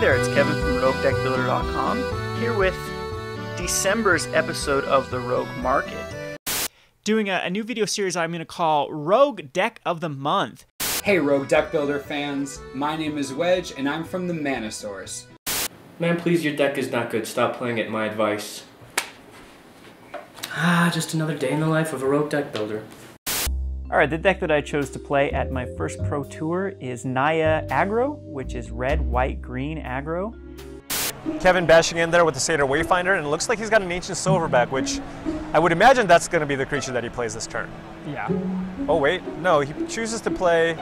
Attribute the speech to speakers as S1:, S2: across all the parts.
S1: there, it's Kevin from RogueDeckbuilder.com here with December's episode of the Rogue Market. Doing a new video series I'm going to call Rogue Deck of the Month.
S2: Hey Rogue Deckbuilder fans, my name is Wedge and I'm from the Mana Source.
S3: Man, please, your deck is not good. Stop playing it, my advice. Just another day in the life of a Rogue Deckbuilder.
S1: Alright, the deck that I chose to play at my first Pro Tour is Naya Aggro, which is red, white, green aggro.
S4: Kevin bashing in there with the Satyr Wayfinder, and it looks like he's got an Ancient Silverback, which I would imagine that's going to be the creature that he plays this turn.
S5: Yeah.
S4: Oh wait, no, he chooses to play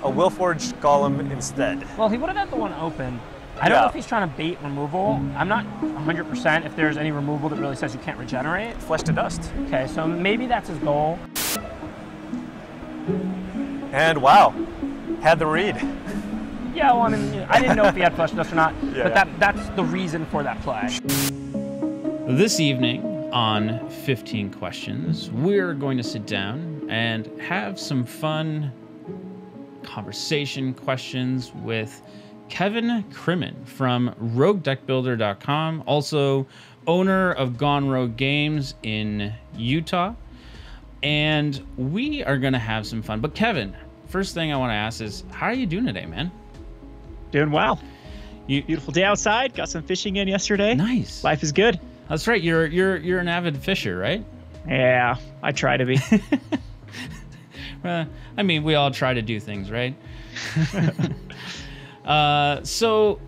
S4: a Willforged Golem instead.
S5: Well, he would have had the one open. I don't know if he's trying to bait removal. I'm not 100% if there's any removal that really says you can't regenerate.
S4: Flesh to Dust.
S5: Okay, so maybe that's his goal.
S4: And wow, had the read.
S5: Yeah, well, I mean, I didn't know if he had Flesh to Dust or not, but
S4: yeah.
S5: that's the reason for that play.
S6: This evening on 15 Questions, we're going to sit down and have some fun conversation questions with Kevin Crimin from RogueDeckbuilder.com, also owner of Gone Rogue Games in Utah. And we are going to have some fun. But Kevin, first thing I want to ask is, how are you doing today, man?
S7: Doing well. Beautiful day outside. Got some fishing in yesterday.
S6: Nice.
S7: Life is good.
S6: That's right. You're an avid fisher, right?
S7: Yeah, I try to be.
S6: Well, I mean, we all try to do things, right? So,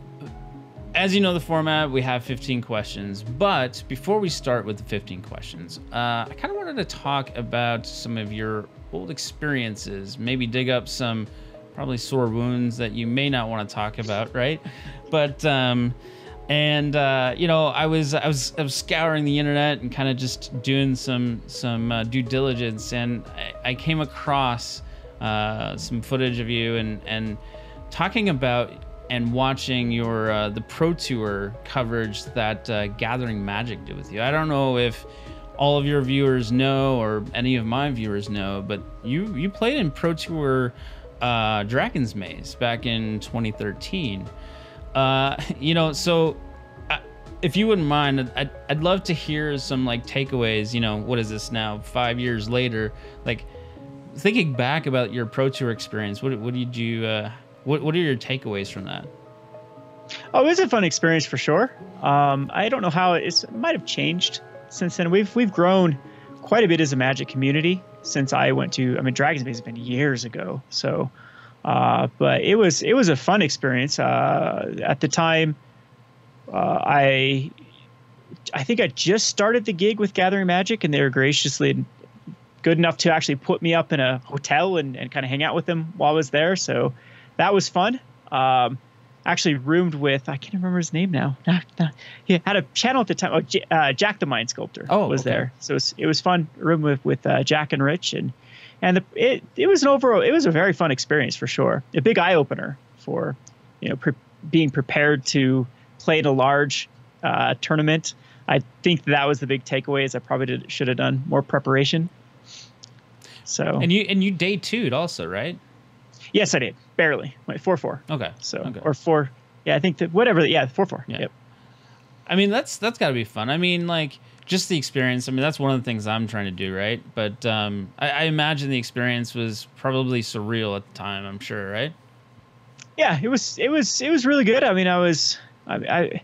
S6: as you know the format, we have 15 questions. But before we start with the 15 questions, I kind of wanted to talk about some of your old experiences, maybe dig up some probably sore wounds that you may not want to talk about, right? But you know, I was scouring the internet and kind of just doing some due diligence, and I came across some footage of you and talking about and watching your the Pro Tour coverage that Gathering Magic did with you. I don't know if all of your viewers know or any of my viewers know, but you played in Pro Tour Dragon's Maze back in 2013. You know, so if you wouldn't mind, I'd love to hear some like takeaways. You know, what is this now? 5 years later, like thinking back about your Pro Tour experience. What did you? What are your takeaways from that?
S7: Oh, it was a fun experience for sure. I don't know how it might have changed since then. We've grown quite a bit as a Magic community since I went to. I mean, Dragon's Maze has been years ago. So, but it was a fun experience. At the time, I think I just started the gig with Gathering Magic, and they were graciously good enough to actually put me up in a hotel and kind of hang out with them while I was there. So that was fun. Actually roomed with, I can't remember his name now. He had a channel at the time. Oh, Jack the Mind Sculptor was there. So it was fun. Room with Jack and Rich, and it was a very fun experience for sure. A big eye opener for, you know, being prepared to play in a large tournament. I think that was the big takeaway. Is I probably should have done more preparation. So
S6: and you day two'd also, right?
S7: Yes, I did. Barely. Wait, 4-4.
S6: Okay.
S7: So
S6: okay.
S7: Or 4. Yeah, I think that whatever. Yeah, 4-4.
S6: Yeah.
S7: Yep.
S6: I mean, that's got to be fun. I mean, like just the experience. I mean, that's one of the things I'm trying to do, right? But I imagine the experience was probably surreal at the time. I'm sure, right?
S7: Yeah, it was really good. I mean, I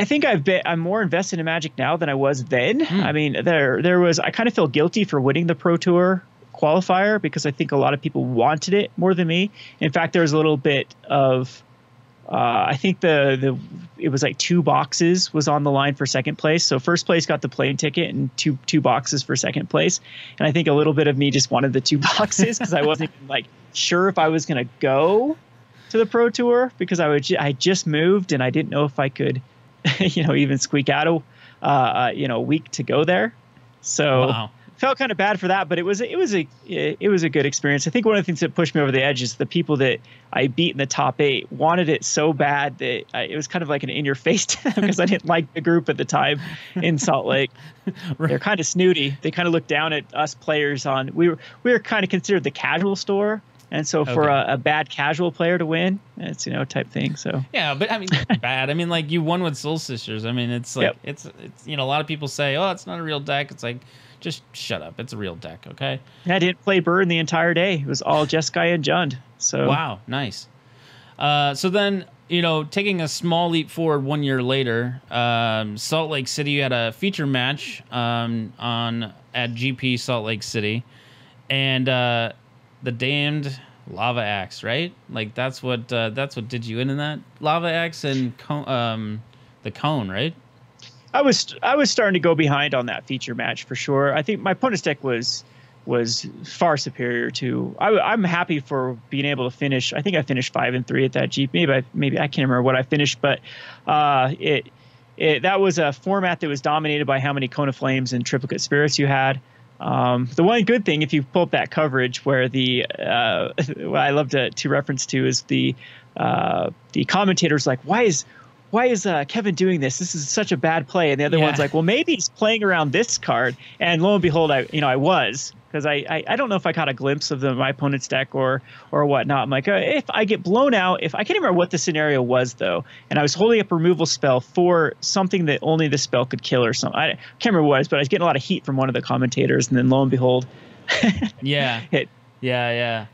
S7: think I'm more invested in Magic now than I was then. I mean, I kind of feel guilty for winning the Pro Tour qualifier because I think a lot of people wanted it more than me. In fact, there was a little bit of I think it was like 2 boxes was on the line for second place. So first place got the plane ticket and two boxes for second place. And I think a little bit of me just wanted the 2 boxes because I wasn't even like sure if I was going to go to the Pro Tour because I just moved and I didn't know if I could, you know, even squeak out a week to go there. So
S6: wow.
S7: Felt kind of bad for that, but it was a good experience. I think one of the things that pushed me over the edge is the people that I beat in the top 8 wanted it so bad that it was kind of like an in your face to them because I didn't like the group at the time in Salt Lake. Right. They're kind of snooty. They kind of looked down at us players we were kind of considered the casual store And so for a bad casual player to win, it's, type thing. So
S6: yeah, but I mean, bad. I mean, like you won with Soul Sisters. I mean, it's like, it's, a lot of people say, oh, it's not a real deck. It's like, just shut up. It's a real deck. Okay.
S7: And I didn't play Burn the entire day. It was all Jeskai and Jund. So
S6: wow. Nice. So then, taking a small leap forward 1 year later, Salt Lake City, you had a feature match, at GP Salt Lake City, and, the damned Lava Axe, right? Like that's what did you in that Lava Axe and the cone, right?
S7: I was starting to go behind on that feature match for sure. I think my opponent's deck was far superior to. I'm happy for being able to finish. I think I finished 5-3 at that GP. Maybe I can't remember what I finished, but that was a format that was dominated by how many Cone of Flames and Triplicate Spirits you had. The one good thing, if you pull up that coverage where what I love to reference to is the commentators like, why is Kevin doing this? This is such a bad play. And the other one's like, well, maybe he's playing around this card. And lo and behold, I was, because I don't know if I caught a glimpse of my opponent's deck or whatnot. I'm like, if I get blown out, I can't remember what the scenario was though. And I was holding up a removal spell for something that only the spell could kill or something. I can't remember what it was, but I was getting a lot of heat from one of the commentators. And then lo and behold,
S6: yeah.
S7: Hit.
S6: Yeah.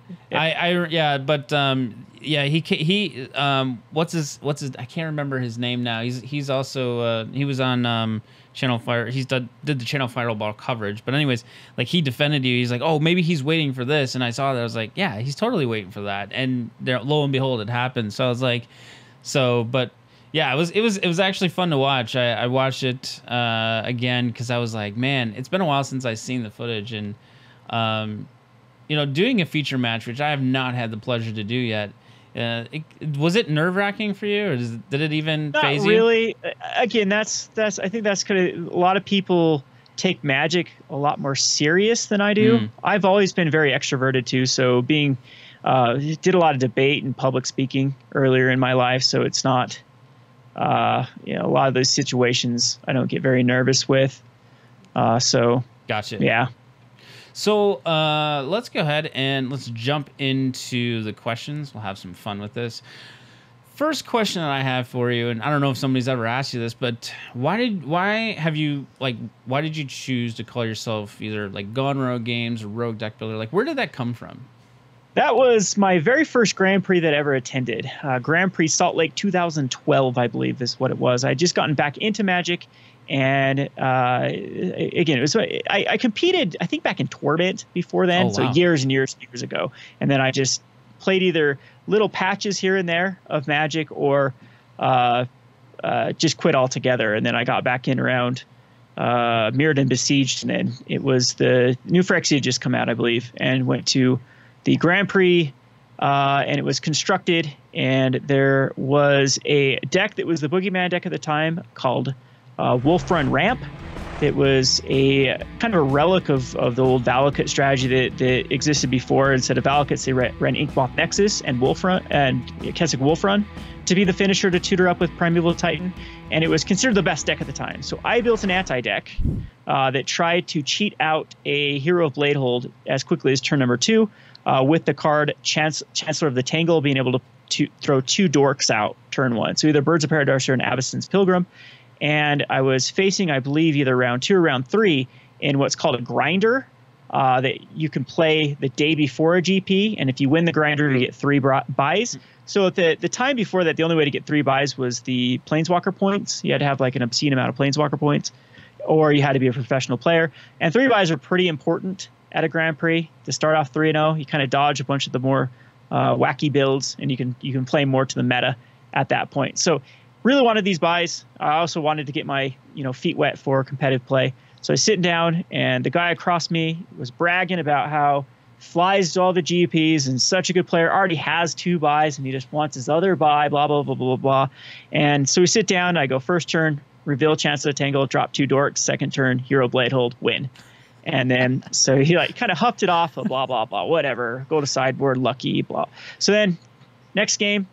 S6: What's his I can't remember his name now. He's also he was on Channel Fire. Did the Channel Fireball coverage. But anyways, like he defended you. He's like, oh, maybe he's waiting for this. And I saw that. I was like, yeah, he's totally waiting for that. And there, lo and behold, it happened. So I was like, but yeah, it was actually fun to watch. I watched it again because I was like, man, it's been a while since I've seen the footage. And doing a feature match, which I have not had the pleasure to do yet. Was it nerve-wracking for you, or did it even phase you? Not really.
S7: Again, I think that's kind of, a lot of people take Magic a lot more serious than I do. I've always been very extroverted too, so did a lot of debate and public speaking earlier in my life, so it's not, a lot of those situations I don't get very nervous with. So
S6: gotcha.
S7: Yeah.
S6: So let's go ahead and let's jump into the questions. We'll have some fun with this. First question that I have for you, and I don't know if somebody's ever asked you this, but why did you choose to call yourself either like Gone Rogue Games or Rogue Deckbuilder? Like, where did that come from?
S7: That was my very first Grand Prix that I ever attended. Grand Prix Salt Lake 2012, I believe is what it was. I had just gotten back into Magic. And again, it was I competed, I think, back in Torment before then, so years and years ago. And then I just played either little patches here and there of Magic or just quit altogether. And then I got back in around Mirrored and Besieged, and then it was the new Phyrexia had just come out, I believe, and went to the Grand Prix. And it was constructed, and there was a deck that was the Boogeyman deck at the time called Wolf Run Ramp. It was a kind of a relic of the old Valakut strategy that existed before. Instead of Valakuts, they ran Inkmoth Nexus and Wolf Run and Keswick Wolf Run to be the finisher to tutor up with Primeval Titan, and it was considered the best deck at the time. So I built an anti-deck that tried to cheat out a Hero of Bladehold as quickly as turn number 2 with the card Chancellor of the Tangle being able to throw 2 dorks out turn 1. So either Birds of Paradise or an Avacyn's Pilgrim. And I was facing, I believe, either round 2 or round 3 in what's called a grinder that you can play the day before a GP. And if you win the grinder, you get 3 buys. So at the time before that, the only way to get 3 buys was the Planeswalker points. You had to have like an obscene amount of Planeswalker points, or you had to be a professional player. And 3 buys are pretty important at a Grand Prix. To start off 3-0, you kind of dodge a bunch of the more wacky builds, and you can play more to the meta at that point. So really wanted these buys. I also wanted to get my feet wet for competitive play. So I was sitting down, and the guy across me was bragging about how flies to all the GPs and such a good player, already has 2 buys, and he just wants his other buy, blah, blah, blah, blah, blah. And so we sit down, I go first turn, reveal Chancellor of the Tangle, drop 2 dorks, second turn, Hero Bladehold, win. And then, so he like kind of huffed it off, blah, blah, blah, whatever, go to sideboard, lucky, blah. So then next game,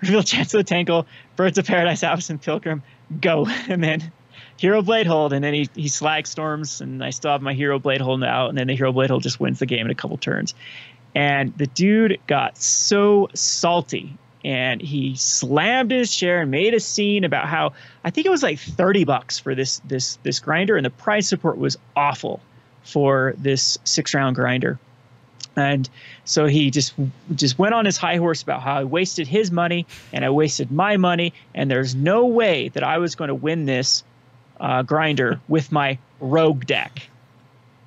S7: reveal Chancellor of the Tangle, Birds of Paradise, Avacyn Pilgrim, go. And then Hero Bladehold, and then he slag storms, and I still have my Hero Bladehold out, and then the Hero Bladehold just wins the game in a couple turns. And the dude got so salty, and he slammed his chair and made a scene about how I think it was like $30 for this grinder, and the price support was awful for this 6-round grinder. And so he just went on his high horse about how I wasted his money and I wasted my money, and there's no way that I was going to win this grinder with my Rogue deck.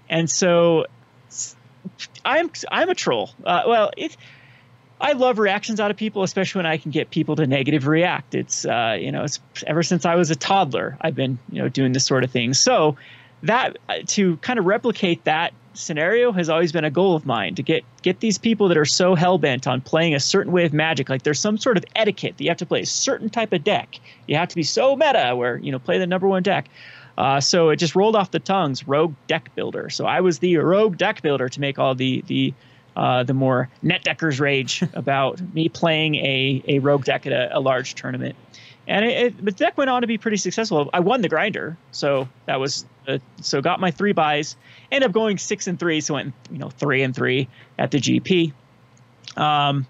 S7: And so I'm a troll. I love reactions out of people, especially when I can get people to negative react. It's it's ever since I was a toddler, I've been doing this sort of thing. So that to kind of replicate that scenario has always been a goal of mine, to get these people that are so hell-bent on playing a certain way of Magic, like there's some sort of etiquette that you have to play a certain type of deck. You have to be so meta where play the number one deck. So it just rolled off the tongues, Rogue Deckbuilder. So I was the Rogue Deckbuilder to make all the more net deckers rage about me playing a Rogue deck at a large tournament. And the deck went on to be pretty successful. I won the grinder, so that was so got my 3 buys. Ended up going 6-3, so went 3-3 at the GP, and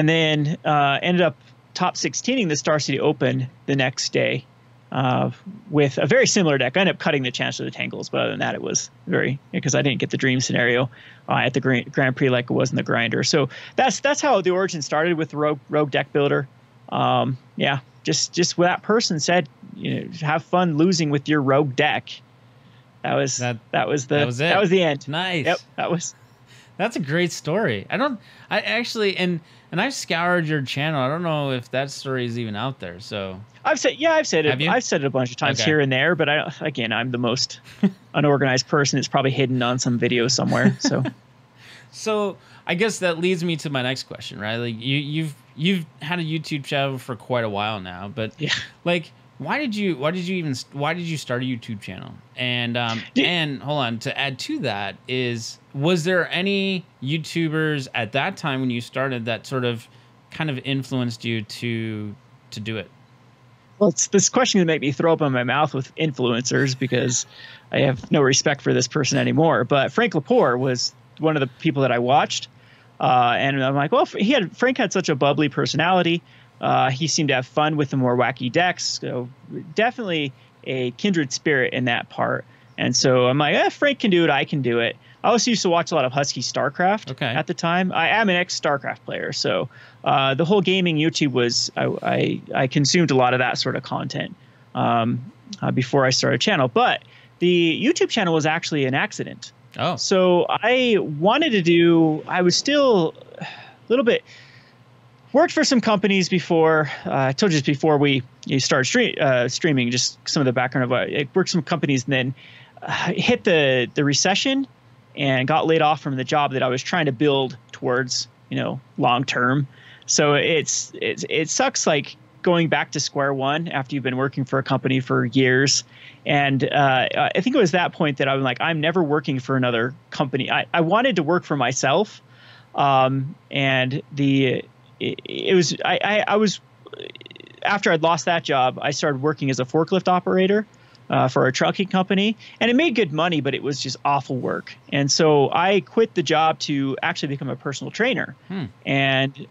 S7: then ended up top 16ing the Star City Open the next day with a very similar deck. I ended up cutting the Chancellor of the Tangles, but other than that, it was because I didn't get the dream scenario at the Grand Prix like it was in the grinder. So that's how the origin started with the Rogue Deck Builder. Just what that person said, have fun losing with your Rogue deck. That was the end.
S6: Nice.
S7: Yep,
S6: that's a great story. I actually I've scoured your channel. I don't know if that story is even out there. So
S7: I've said it.
S6: Have you?
S7: I've said it a bunch of times here and there, but I'm the most unorganized person. It's probably hidden on some video somewhere. So
S6: so I guess that leads me to my next question, right? Like you've had a YouTube channel for quite a while now, but like why did you start a YouTube channel? And and hold on, to add to that was there any YouTubers at that time when you started that sort of kind of influenced you to do it?
S7: Well, this question would make me throw up in my mouth with influencers because I have no respect for this person anymore. But Frank Lepore was one of the people that I watched. And I'm like, well, Frank had such a bubbly personality. He seemed to have fun with the more wacky decks. So definitely a kindred spirit in that part. And so I'm like, Frank can do it. I can do it. I also used to watch a lot of Husky StarCraft at the time. I am an ex-StarCraft player. So the whole gaming YouTube was, I consumed a lot of that sort of content before I started a channel. But the YouTube channel was actually an accident.
S6: Oh.
S7: So I was still a little bit, worked for some companies before, I told you this before you started streaming, just some of the background of I worked some companies and then hit the recession and got laid off from the job that I was trying to build towards, long term. So it sucks like going back to square one after you've been working for a company for years. And I think it was that point that I was like, I'm never working for another company. I wanted to work for myself. And I was after I'd lost that job, I started working as a forklift operator for a trucking company, and it made good money, but it was just awful work. And so I quit the job to actually become a personal trainer. And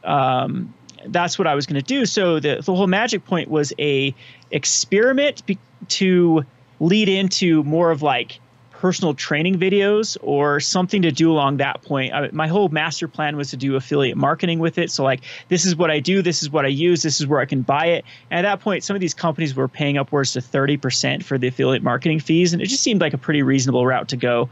S7: that's what I was going to do. So the whole Magic Point was a experiment to lead into more of like personal training videos or something to do along that point. My whole master plan was to do affiliate marketing with it. So like, this is what I do, this is what I use, this is where I can buy it. And at that point, some of these companies were paying upwards to 30% for the affiliate marketing fees. And it just seemed like a pretty reasonable route to go.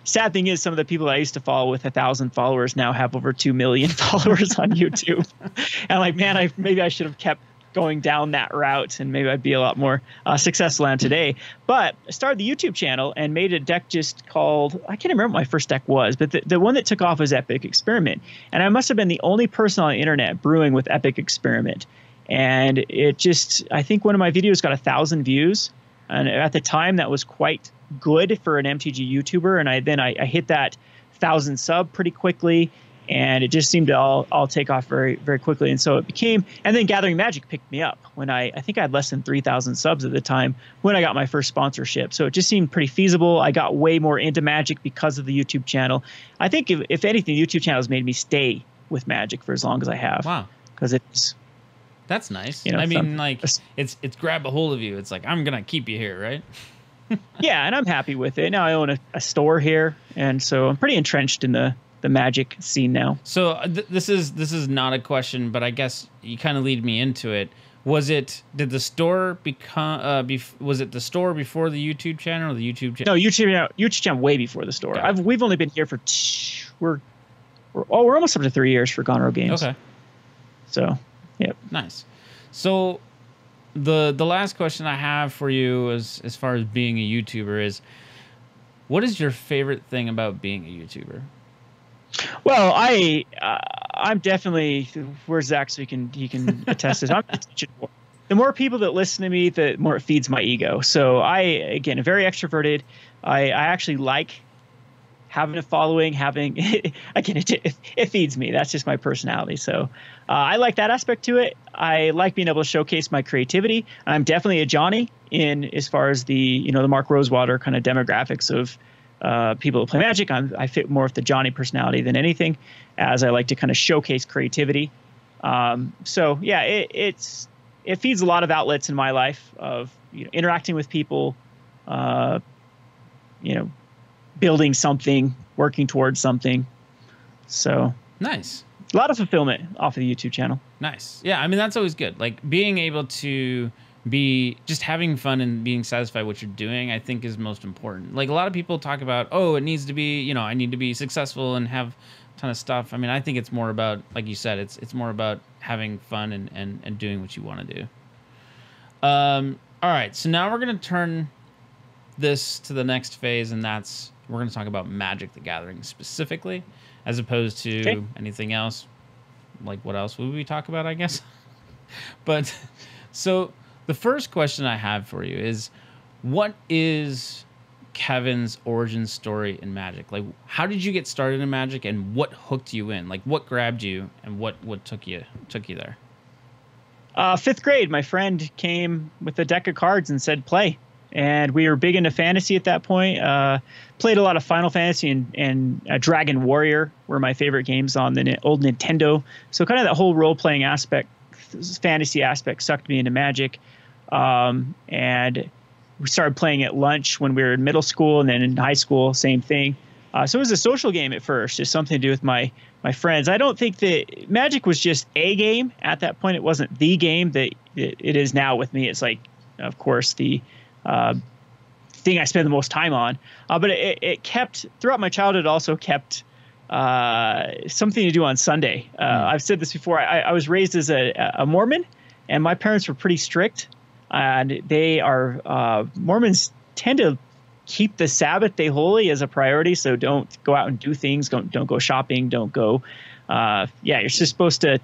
S7: Sad thing is, some of the people I used to follow with 1,000 followers now have over 2 million followers on YouTube. And I'm like, man, maybe I should have kept going down that route, and maybe I'd be a lot more successful on today. But I started the YouTube channel and made a deck just called, I can't remember what my first deck was, but the one that took off was Epic Experiment. And I must have been the only person on the internet brewing with Epic Experiment. And I think one of my videos got 1,000 views. And at the time, that was quite good for an MTG YouTuber. And I hit that 1,000 sub pretty quickly. and it just seemed to all take off very, very quickly. And so it became, and then Gathering Magic picked me up when I think I had less than 3,000 subs at the time when I got my first sponsorship. So it just seemed pretty feasible. I got way more into Magic because of the YouTube channel. I think if anything, the YouTube channel has made me stay with Magic for as long as I have.
S6: Wow.
S7: Because it's,
S6: that's nice.
S7: You know,
S6: I mean, like it's grab a hold of you. It's like, I'm going to keep you here, right?
S7: Yeah, and I'm happy with it. Now I own a store here, and so I'm pretty entrenched in the Magic scene now.
S6: So this is not a question, but I guess you kind of lead me into it. Did the store become was it the store before the YouTube channel or the YouTube channel?
S7: No, YouTube channel way before the store. We've only been here for we're almost up to 3 years for Gone Rogue Games.
S6: Okay.
S7: So, yep.
S6: Nice. So the last question I have for you as far as being a YouTuber is, what is your favorite thing about being a YouTuber?
S7: Well, I'm definitely, where's Zach so he can attest this. The more people that listen to me, the more it feeds my ego. So again, very extroverted. I actually like having a following, it feeds me. That's just my personality. So I like that aspect to it. I like being able to showcase my creativity. I'm definitely a Johnny in as far as the Mark Rosewater kind of demographics of people that play Magic. I fit more with the Johnny personality than anything, as I like to kind of showcase creativity. So yeah, it feeds a lot of outlets in my life of interacting with people, building something, working towards something. So
S6: nice.
S7: A lot of fulfillment off of the YouTube channel.
S6: Nice. Yeah, I mean, that's always good. Like being able to be just having fun and being satisfied with what you're doing, I think is most important. Like a lot of people talk about, oh, it needs to be, I need to be successful and have a ton of stuff. I mean, I think it's more about, like you said, it's more about having fun and doing what you want to do. All right, so now we're going to turn this to the next phase, and we're going to talk about Magic the Gathering specifically, as opposed to anything else. Like what else would we talk about, I guess? But so the first question I have for you is, what is Kevin's origin story in Magic? Like, how did you get started in Magic, and what hooked you in? Like, what grabbed you, and what took you there?
S7: 5th grade, my friend came with a deck of cards and said, play. And we were big into fantasy at that point. Played a lot of Final Fantasy and Dragon Warrior were my favorite games on the old Nintendo. So kind of that whole role-playing aspect, fantasy aspect, sucked me into Magic. And we started playing at lunch when we were in middle school, and then in high school, same thing. So it was a social game at first, just something to do with my friends. I don't think that Magic was just a game at that point. It wasn't the game that it is now with me. It's like, of course, the thing I spend the most time on. But it kept, throughout my childhood, also kept something to do on Sunday. I've said this before. I was raised as a Mormon, and my parents were pretty strict. And they are Mormons tend to keep the Sabbath day holy as a priority. So don't go out and do things. Don't go shopping. Don't go. You're just supposed to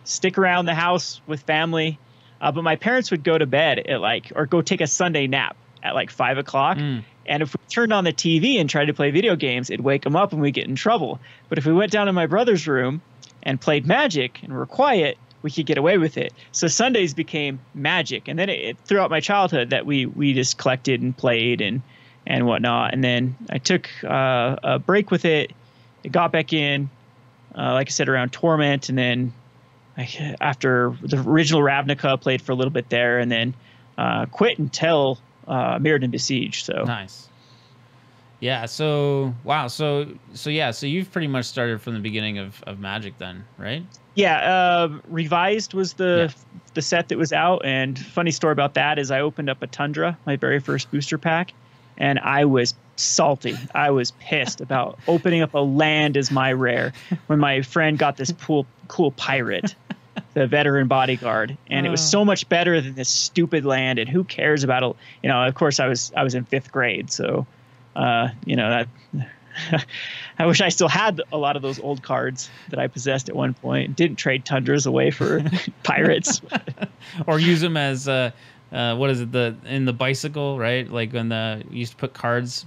S7: stick around the house with family. But my parents would go to bed at or go take a Sunday nap at 5 o'clock. And if we turned on the TV and tried to play video games, it'd wake them up and we'd get in trouble. But if we went down to my brother's room and played Magic and were quiet, we could get away with it. So Sundays became Magic. And then throughout my childhood that we just collected and played and whatnot. And then I took a break with it. I got back in, like I said, around Torment. And then after the original Ravnica, played for a little bit there, and then quit until Mirrodin Besieged. So
S6: nice. Yeah. So wow. So you've pretty much started from the beginning of Magic then, right?
S7: Yeah. Revised was the set that was out, and funny story about that is I opened up a Tundra, my very first booster pack, and I was salty. I was pissed about opening up a land as my rare when my friend got this cool pirate, the veteran bodyguard, and it was so much better than this stupid land. And who cares about it? Of course I was in 5th grade, so that I wish I still had a lot of those old cards that I possessed at one point. Didn't trade Tundras away for pirates,
S6: or use them as what is it, in the bicycle, right? Like when you used to put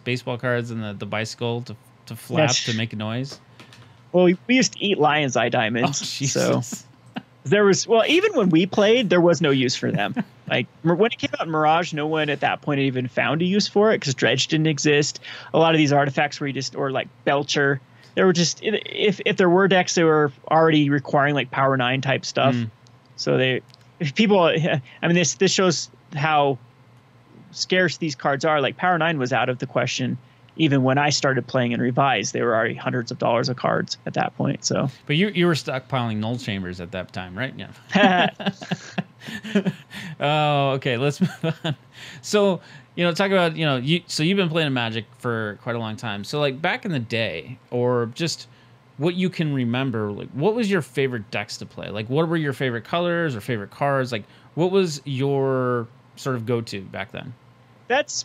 S6: baseball cards in the bicycle to flap to make a noise.
S7: Well, we used to eat lion's eye diamonds.
S6: Oh, Jesus.
S7: So there was, well, even when we played, there was no use for them. Like when it came out in Mirage, no one at that point had even found a use for it because Dredge didn't exist. A lot of these artifacts were or like Belcher. There were just, if there were decks, they were already requiring like Power 9 type stuff. So this shows how scarce these cards are. Like Power 9 was out of the question even when I started playing in Revised. They were already hundreds of dollars of cards at that point. So,
S6: but you were stockpiling null chambers at that time, right? Yeah. Oh, okay. Let's move on. So, talk about, so you've been playing Magic for quite a long time. So like back in the day, or just what you can remember, like what was your favorite decks to play? Like what were your favorite colors or favorite cards? Like what was your sort of go-to back then? That's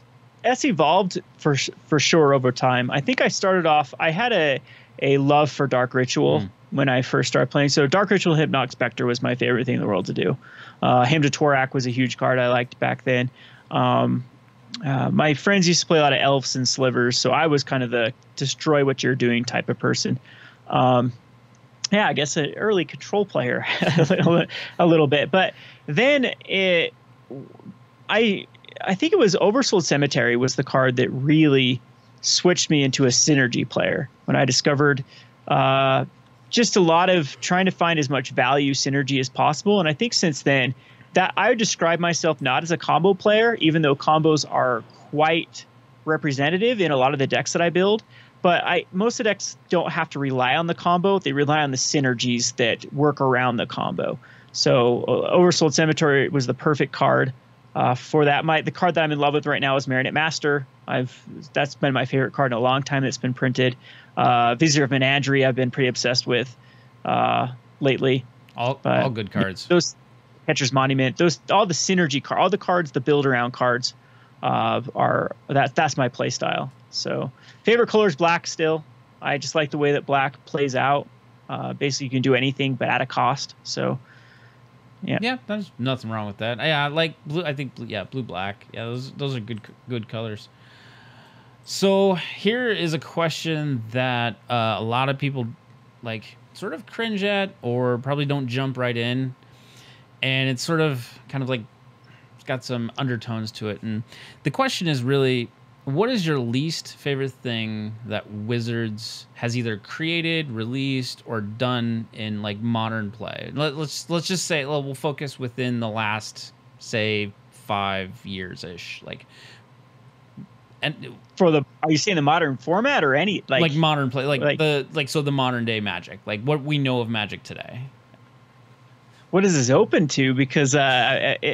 S7: evolved for sure over time. I think I started off, I had a love for Dark Ritual when I first started playing. So Dark Ritual Hypnotic Spectre was my favorite thing in the world to do. Hymn to Torak was a huge card I liked back then. My friends used to play a lot of Elves and Slivers, so I was kind of the destroy what you're doing type of person. I guess an early control player a little bit. But then I think it was Oversold Cemetery was the card that really switched me into a synergy player when I discovered just a lot of trying to find as much value synergy as possible. And I think since then that I would describe myself not as a combo player, even though combos are quite representative in a lot of the decks that I build. But most of the decks don't have to rely on the combo. They rely on the synergies that work around the combo. So Oversold Cemetery was the perfect card. For that, the card that I'm in love with right now is Marinette Master. That's been my favorite card in a long time that's been printed. Vizier of Menandry I've been pretty obsessed with lately.
S6: All good cards.
S7: Those Catcher's Monument, all the synergy all the cards, the build around cards that's my play style. So favorite color is black still. I just like the way that black plays out. Basically you can do anything but at a cost. So yeah,
S6: there's nothing wrong with that. Yeah, I like blue. I think blue, black. Yeah, those are good colors. So here is a question that a lot of people like sort of cringe at, or probably don't jump right in, and it's sort of kind of like it's got some undertones to it. And the question is really, what is your least favorite thing that Wizards has either created, released, or done in like modern play? Let's just say, we'll focus within the last, say, 5 years ish. Like, and
S7: are you saying the modern format or any
S6: like modern play, so the modern day Magic, like what we know of Magic today?
S7: What is this open to? Because the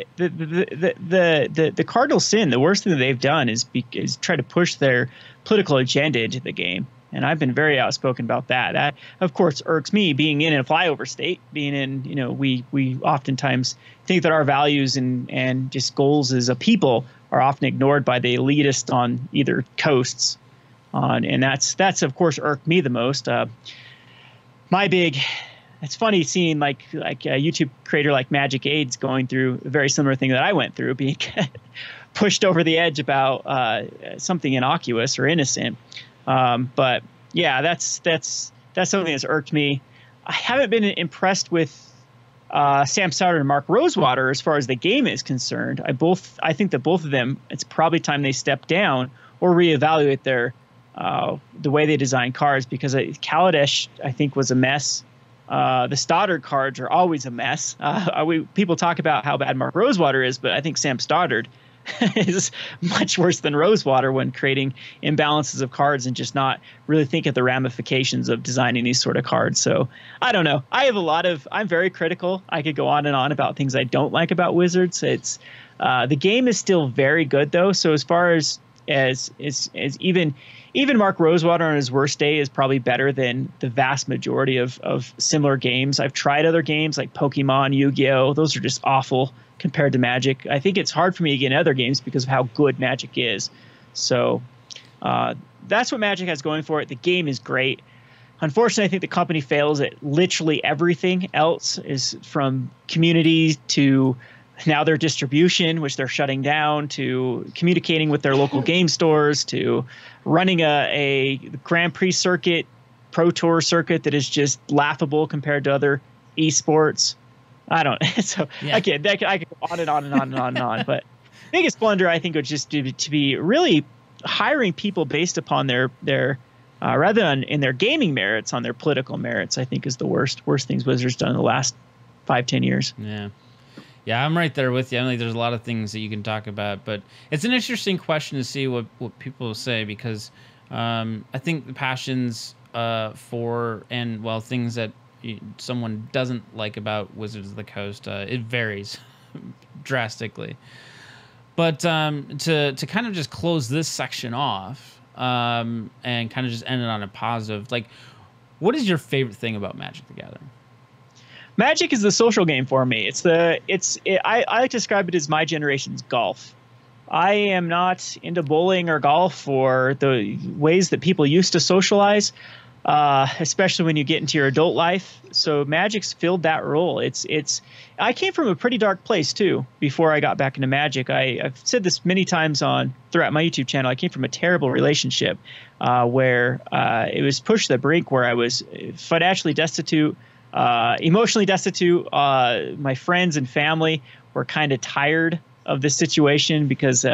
S7: cardinal sin, the worst thing that they've done is try to push their political agenda into the game. And I've been very outspoken about that. That, of course, irks me, being in a flyover state, being in, we oftentimes think that our values and just goals as a people are often ignored by the elitist on either coasts. And that's of course irked me the most. It's funny seeing like a YouTube creator like Magic AIDS going through a very similar thing that I went through, being pushed over the edge about something innocuous or innocent. But yeah, that's something that's irked me. I haven't been impressed with Sam Stoddard and Mark Rosewater as far as the game is concerned. I think that both of them, it's probably time they step down or reevaluate the way they design cards, because Kaladesh, I think, was a mess. The Stoddard cards are always a mess. People talk about how bad Mark Rosewater is, but I think Sam Stoddard is much worse than Rosewater when creating imbalances of cards and just not really think of the ramifications of designing these sort of cards. So I don't know. I'm very critical. I could go on and on about things I don't like about Wizards. It's the game is still very good though. So as far as even Mark Rosewater on his worst day is probably better than the vast majority of similar games. I've tried other games like Pokemon, Yu-Gi-Oh! Those are just awful compared to Magic. I think it's hard for me to get in other games because of how good Magic is. So that's what Magic has going for it. The game is great. Unfortunately, I think the company fails at literally everything else, is from community to now their distribution, which they're shutting down, to communicating with their local game stores, to running a Grand Prix circuit Pro Tour circuit that is just laughable compared to other esports. I don't. So I could go on and on and on and on and on. But biggest blunder I think would just to be really hiring people based upon their rather than in their gaming merits, on their political merits. I think is the worst things Wizards done in the last 5-10 years.
S6: Yeah, I'm right there with you. I think there's a lot of things that you can talk about, but it's an interesting question to see what people say, because I think the passions for things that someone doesn't like about Wizards of the Coast, it varies drastically. But to kind of just close this section off and kind of just end it on a positive, like, what is your favorite thing about Magic the Gathering?
S7: Magic is the social game for me. I like to describe it as my generation's golf. I am not into bowling or golf or the ways that people used to socialize, especially when you get into your adult life. So Magic's filled that role. I came from a pretty dark place too before I got back into Magic. I've said this many times throughout my YouTube channel. I came from a terrible relationship where it was pushed to the brink, where I was financially destitute, emotionally destitute. My friends and family were kind of tired of this situation because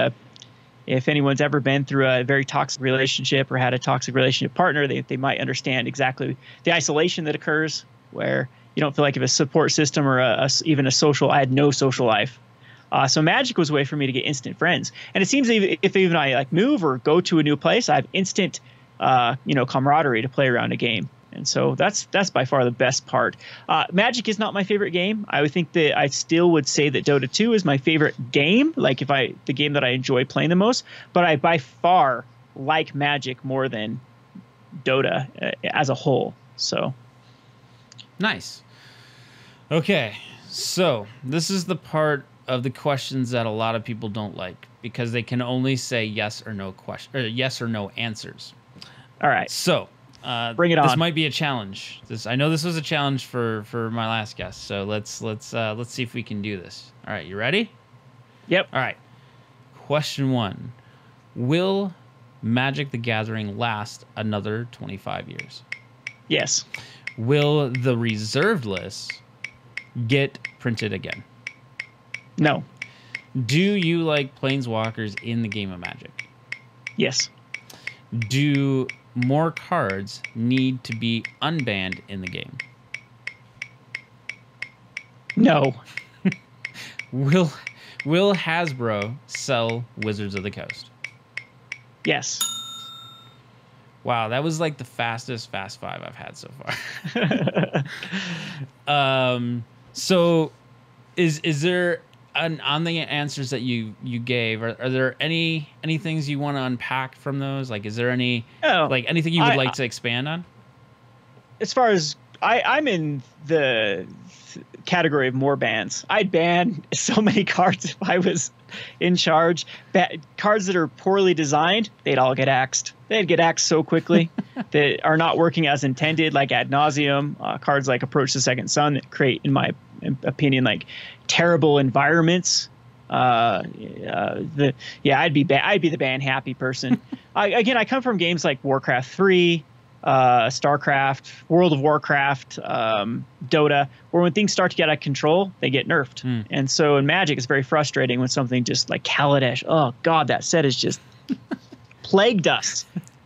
S7: if anyone's ever been through a very toxic relationship or had a toxic relationship partner, they might understand exactly the isolation that occurs, where you don't feel like you have a support system or even a social. I had no social life. So Magic was a way for me to get instant friends. And it seems if even I like move or go to a new place, I have instant camaraderie to play around a game. And so that's by far the best part. Magic is not my favorite game. I would think that I still would say that Dota 2 is my favorite game, like the game that I enjoy playing the most. But I by far like Magic more than Dota as a whole. So
S6: nice. Okay, so this is the part of the questions that a lot of people don't like, because they can only say yes or no yes or no answers.
S7: All right.
S6: So
S7: bring it on.
S6: This might be a challenge. I know this was a challenge for my last guest. So let's see if we can do this. All right, you ready?
S7: Yep.
S6: All right. Question 1: will Magic the Gathering last another 25 years?
S7: Yes.
S6: Will the reserved list get printed again?
S7: No.
S6: Do you like Planeswalkers in the game of Magic?
S7: Yes.
S6: Do more cards need to be unbanned in the game?
S7: No.
S6: Will Hasbro sell Wizards of the Coast?
S7: Yes.
S6: Wow, that was like the fastest Fast Five I've had so far. So is there on the answers that you gave, are there any things you want to unpack from those? Like, is there anything you would like to expand on?
S7: As far as I'm in the category of more bans. I'd ban so many cards if I was in charge. Cards that are poorly designed, they'd all get axed. They'd get axed so quickly that are not working as intended, like Ad Nauseum. Cards like Approach the Second Sun that create, in my opinion, like terrible environments. I'd be the ban happy person. I come from games like Warcraft 3, StarCraft, World of Warcraft, Dota, where when things start to get out of control, they get nerfed. And so in Magic, it's very frustrating when something just like Kaladesh, oh God, that set has just plagued us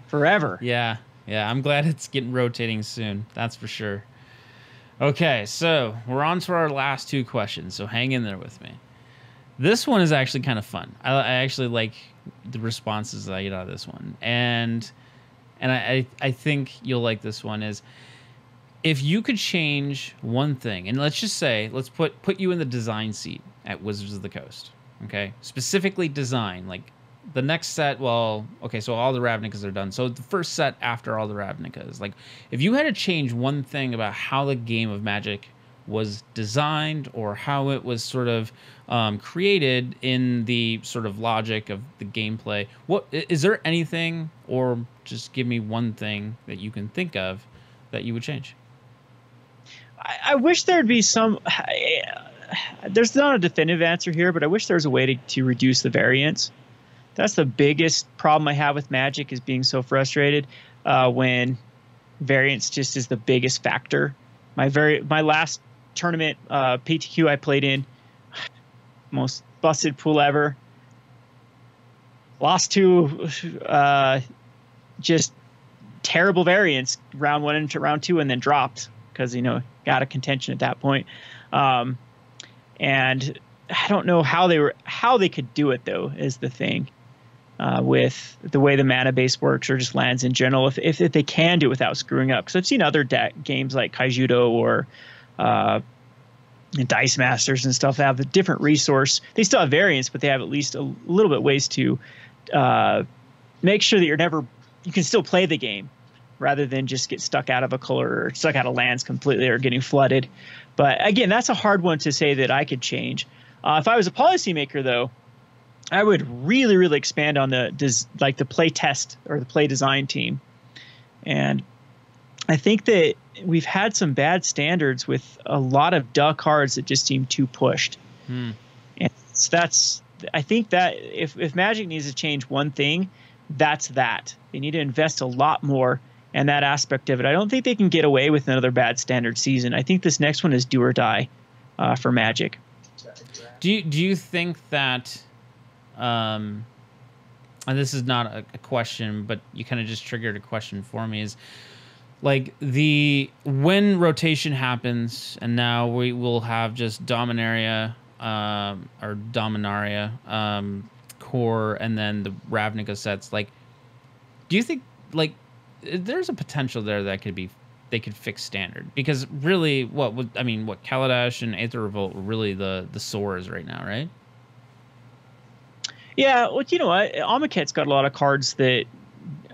S7: forever.
S6: Yeah, I'm glad it's getting rotating soon. That's for sure. Okay, so we're on to our last 2 questions, so hang in there with me. This one is actually kind of fun. I actually like the responses that I get out of this one. And I think you'll like this one. Is if you could change one thing, and let's just say, let's put you in the design seat at Wizards of the Coast, okay? Specifically design, like the next set, so all the Ravnicas are done. So the first set after all the Ravnicas, like if you had to change one thing about how the game of Magic was designed or how it was sort of created in the sort of logic of the gameplay, what is there anything, or just give me one thing that you can think of that you would change?
S7: I wish there'd be some. There's not a definitive answer here, but I wish there was a way to reduce the variance. That's the biggest problem I have with Magic, is being so frustrated when variance just is the biggest factor. My last tournament PTQ I played in, most busted pool ever. Lost to just terrible variance round 1 into round 2, and then dropped because got a contention at that point. And I don't know how they could do it though, is the thing. With the way the mana base works, or just lands in general, if they can do it without screwing up. Because I've seen other games like Kaijudo or Dice Masters and stuff that have a different resource. They still have variance, but they have at least a little bit ways to make sure that you can still play the game rather than just get stuck out of a color or stuck out of lands completely or getting flooded. But again, that's a hard one to say that I could change. If I was a policymaker, though, I would really, really expand on the play test or the play design team. And I think that we've had some bad standards with a lot of duh cards that just seem too pushed. And I think that if Magic needs to change one thing, that's that. They need to invest a lot more in that aspect of it. I don't think they can get away with another bad standard season. I think this next one is do or die for Magic.
S6: Do you think that... and this is not a question, but you kind of just triggered a question for me, is like when rotation happens and now we will have just Dominaria or Dominaria core and then the Ravnica sets, like, do you think like there's a potential there that they could fix standard? Because what Kaladesh and Aether Revolt were really the sores right now, right?
S7: Yeah, well, you know what? Amonkhet's got a lot of cards that...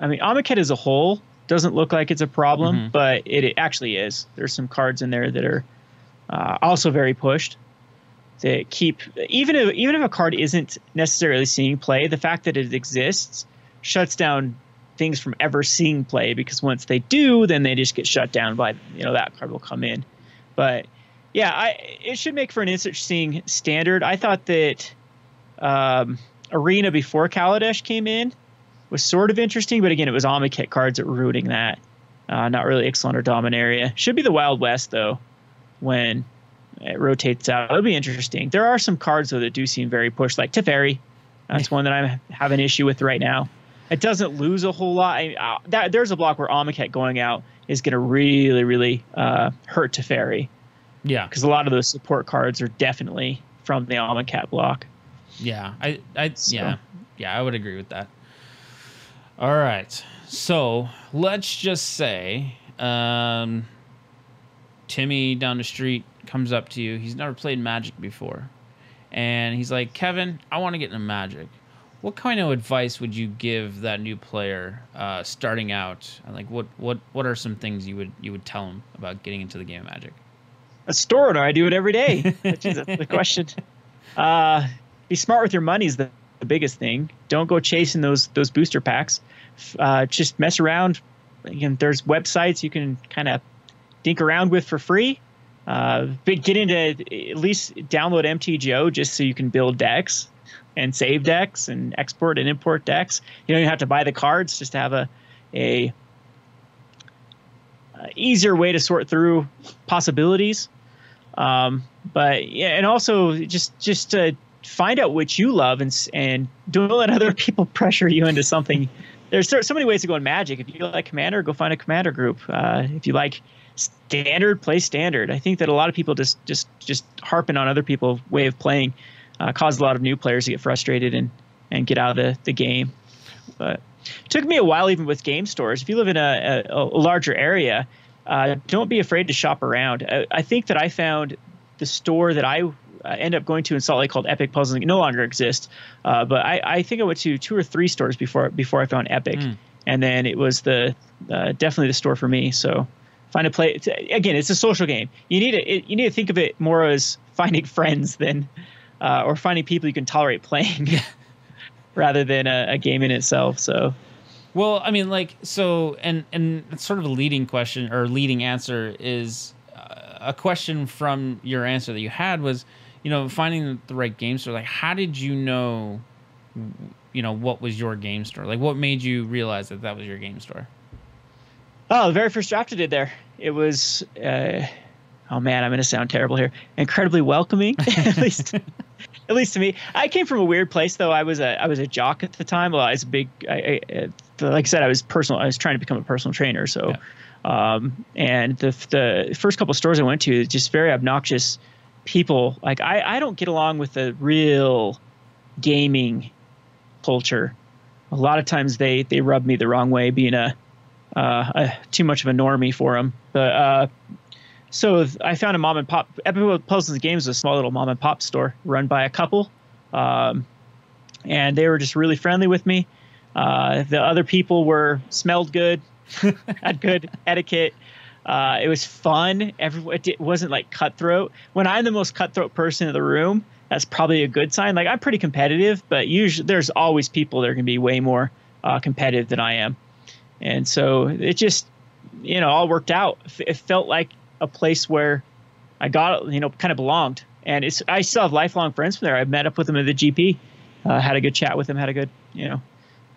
S7: Amonkhet as a whole doesn't look like it's a problem, but it actually is. There's some cards in there that are also very pushed. That keep... Even if a card isn't necessarily seeing play, the fact that it exists shuts down things from ever seeing play, because once they do, then they just get shut down by... that card will come in. But, yeah, it should make for an interesting standard. I thought that... Arena before Kaladesh came in was sort of interesting, but again, it was Amonkhet cards that were ruining that. Not really Ixalan or Dominaria. Should be the Wild West, though, when it rotates out. It'll be interesting. There are some cards, though, that do seem very pushed, like Teferi. That's one that I have an issue with right now. It doesn't lose a whole lot. There's a block where Amonkhet going out is going to really, really hurt Teferi. Yeah. Because a lot of those support cards are definitely from the Amonkhet block.
S6: Yeah, I would agree with that. All right, so let's just say Timmy down the street comes up to you. He's never played Magic before, and he's like, "Kevin, I want to get into Magic. What kind of advice would you give that new player starting out? And like, what are some things you would tell him about getting into the game of Magic?"
S7: A store owner, I do it every day. Which is the question. Be smart with your money is the biggest thing. Don't go chasing those booster packs. Just mess around. Again, there's websites you can kind of dink around with for free. Get into at least download MTGO just so you can build decks and save decks and export and import decks. You don't even have to buy the cards, just to have a easier way to sort through possibilities. But yeah, and also just find out what you love and don't let other people pressure you into something. There's so many ways to go in Magic. If you like Commander, go find a Commander group. If you like Standard, play Standard. I think that a lot of people just harping on other people's way of playing cause a lot of new players to get frustrated and get out of the game. But it took me a while, even with game stores. If you live in a larger area, don't be afraid to shop around. I think that I found the store that I end up going to in Salt Lake called Epic Puzzling. It no longer exists, but I think I went to 2 or 3 stores before I found Epic, and then it was definitely the store for me. So find a play. Again, it's a social game. You need to think of it more as finding friends than or finding people you can tolerate playing, rather than a game in itself. So.
S6: Well, I mean, like, so, and sort of a leading question or leading answer is a question from your answer that you had was, finding the right game store. Like, how did you know, what was your game store? Like, what made you realize that was your game store?
S7: Oh, the very first draft I did there, it was, oh man, I'm going to sound terrible here. Incredibly welcoming, at least to me. I came from a weird place though. I was a jock at the time. Well, I was a big, like I said, I was trying to become a personal trainer. So, yeah. And the first couple of stores I went to, just very obnoxious people. Like I don't get along with the real gaming culture. A lot of times they rub me the wrong way, being too much of a normie for them. But so I found a mom and pop. Epic Puzzles and Games was a small little mom and pop store run by a couple, and they were just really friendly with me. The other people smelled good, had good etiquette. It was fun. It wasn't like cutthroat. When I'm the most cutthroat person in the room, that's probably a good sign. Like I'm pretty competitive, but usually there's always people that are going to be way more competitive than I am. And so it just, all worked out. It felt like a place where I got, kind of belonged. And I still have lifelong friends from there. I met up with them at the GP, had a good chat with them, had a good,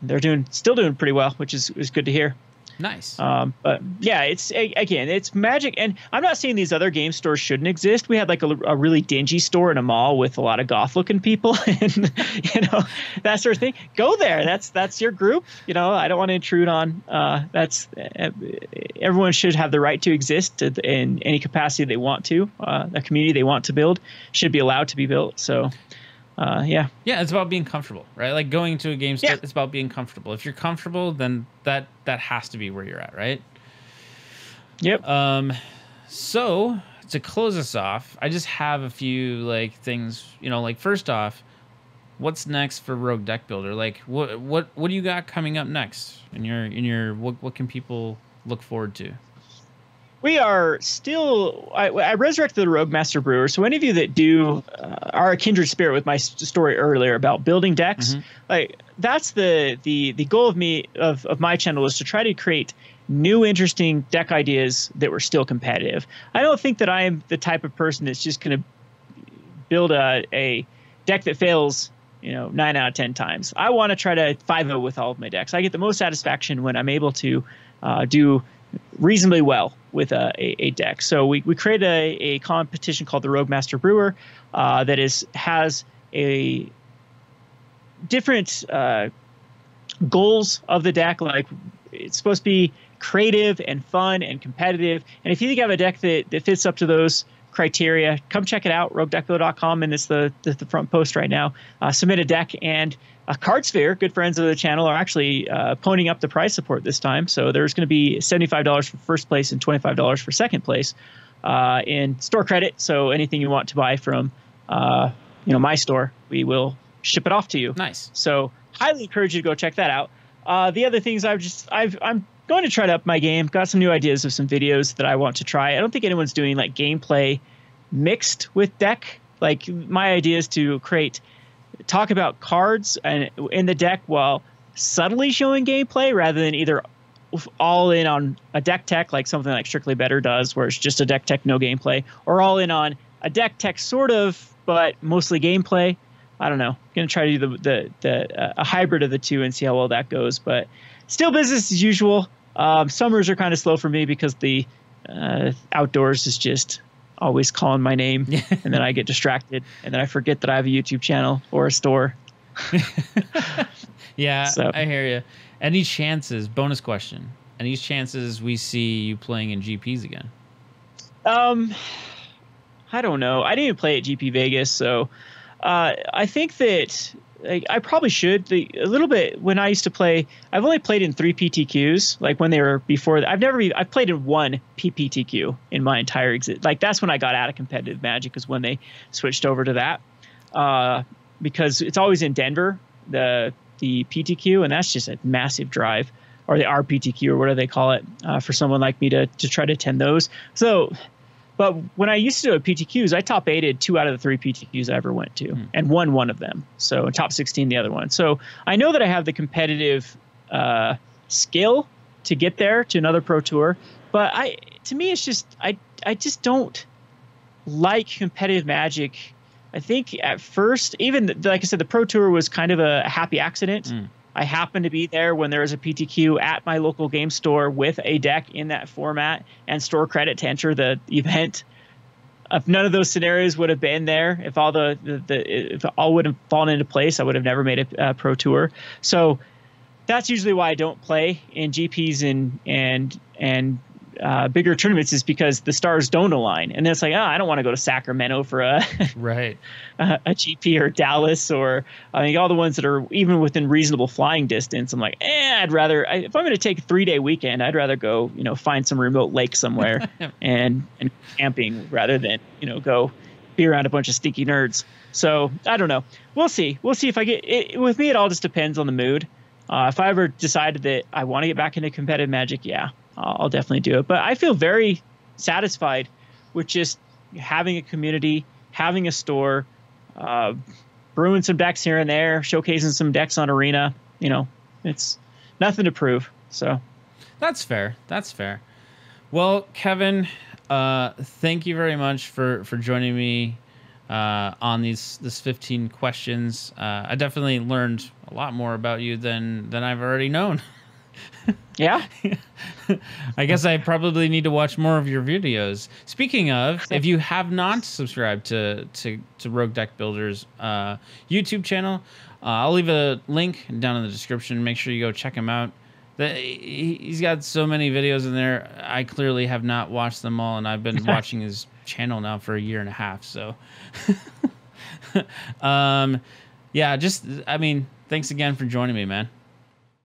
S7: they're still doing pretty well, which is good to hear.
S6: Nice.
S7: But yeah, it's magic. And I'm not saying these other game stores shouldn't exist. We had like a really dingy store in a mall with a lot of goth looking people and, that sort of thing. Go there. That's your group. I don't want to intrude on, everyone should have the right to exist in any capacity they want to. A community they want to build should be allowed to be built. So, yeah,
S6: it's about being comfortable, right? Like going to a game store, it's about being comfortable. If you're comfortable, then that has to be where you're at, right?
S7: Yep.
S6: So to close us off, I just have a few things, first off, what's next for Rogue Deckbuilder? Like what do you got coming up next in your what can people look forward to?
S7: We are still. I resurrected the Rogue Master Brewer. So any of you that are a kindred spirit with my story earlier about building decks, that's the goal of my channel is to try to create new, interesting deck ideas that were still competitive. I don't think that I am the type of person that's just going to build a deck that fails 9 out of 10 times. I want to try to 5-0 with all of my decks. I get the most satisfaction when I'm able to do reasonably well with a deck. So we created a competition called the Rogue Master Brewer that has a different goals of the deck. Like it's supposed to be creative and fun and competitive. And if you think you have a deck that fits up to those criteria, come check it out, roguedeckbuilder.com, and it's the front post right now. Submit a deck, and Cardsphere, good friends of the channel, are actually ponying up the prize support this time. So there's going to be $75 for first place and $25 for second place in store credit. So anything you want to buy from my store, we will ship it off to you.
S6: Nice.
S7: So highly encourage you to go check that out. The other things I'm going to try to up my game. Got some new ideas of some videos that I want to try. I don't think anyone's doing like gameplay mixed with deck. Like my idea is to talk about cards and in the deck while subtly showing gameplay rather than either all in on a deck tech like something like Strictly Better does, where it's just a deck tech, no gameplay, or all in on a deck tech sort of, but mostly gameplay. I don't know. I'm going to try to do a hybrid of the two and see how well that goes, but still business as usual. Summers are kind of slow for me because the outdoors is just always calling my name, and then I get distracted, and then I forget that I have a YouTube channel or a store.
S6: Yeah, so. I hear you. Any chances, bonus question, any chances we see you playing in GPs again?
S7: I don't know. I didn't even play at GP Vegas, so I think that I probably should. A little bit when I used to play, I've only played in 3 PTQs, like when they were before. I've played in 1 PPTQ in my entire exist. Like that's when I got out of competitive Magic, is when they switched over to that. Because it's always in Denver, the PTQ, and that's just a massive drive, or the RPTQ or whatever they call it, for someone like me to try to attend those. So. But when I used to do a PTQs, I top 8'd 2 out of the 3 PTQs I ever went to, and won 1 of them. So top 16 the other one. So I know that I have the competitive skill to get there to another pro tour. But to me, it's just I just don't like competitive Magic. I think at first, even like I said, the pro tour was kind of a happy accident. I happened to be there when there was a PTQ at my local game store with a deck in that format and store credit to enter the event. If none of those scenarios would have been there, if all if all would have fallen into place, I would have never made a pro tour. So that's usually why I don't play in GPs and bigger tournaments, is because the stars don't align. And then it's like, I don't want to go to Sacramento for a
S6: right
S7: a GP, or Dallas, or I mean all the ones that are even within reasonable flying distance. I'm like, I'd rather, if I'm going to take a 3-day weekend, I'd rather go, find some remote lake somewhere and camping rather than, go be around a bunch of stinky nerds. So I don't know. We'll see. We'll see if I get it. With me, it all just depends on the mood. If I ever decided that I want to get back into competitive Magic, yeah, I'll definitely do it. But I feel very satisfied with just having a community, having a store, brewing some decks here and there, showcasing some decks on Arena. It's nothing to prove. So
S6: that's fair. That's fair. Well, Kevin, thank you very much for joining me on this 15 questions. I definitely learned a lot more about you than I've already known.
S7: Yeah.
S6: I guess I probably need to watch more of your videos. Speaking of, if you have not subscribed to Rogue Deckbuilder's YouTube channel, I'll leave a link down in the description. Make sure you go check him out. He's got so many videos in there. I clearly have not watched them all, and I've been watching his channel now for 1.5 years. So, yeah, thanks again for joining me, man.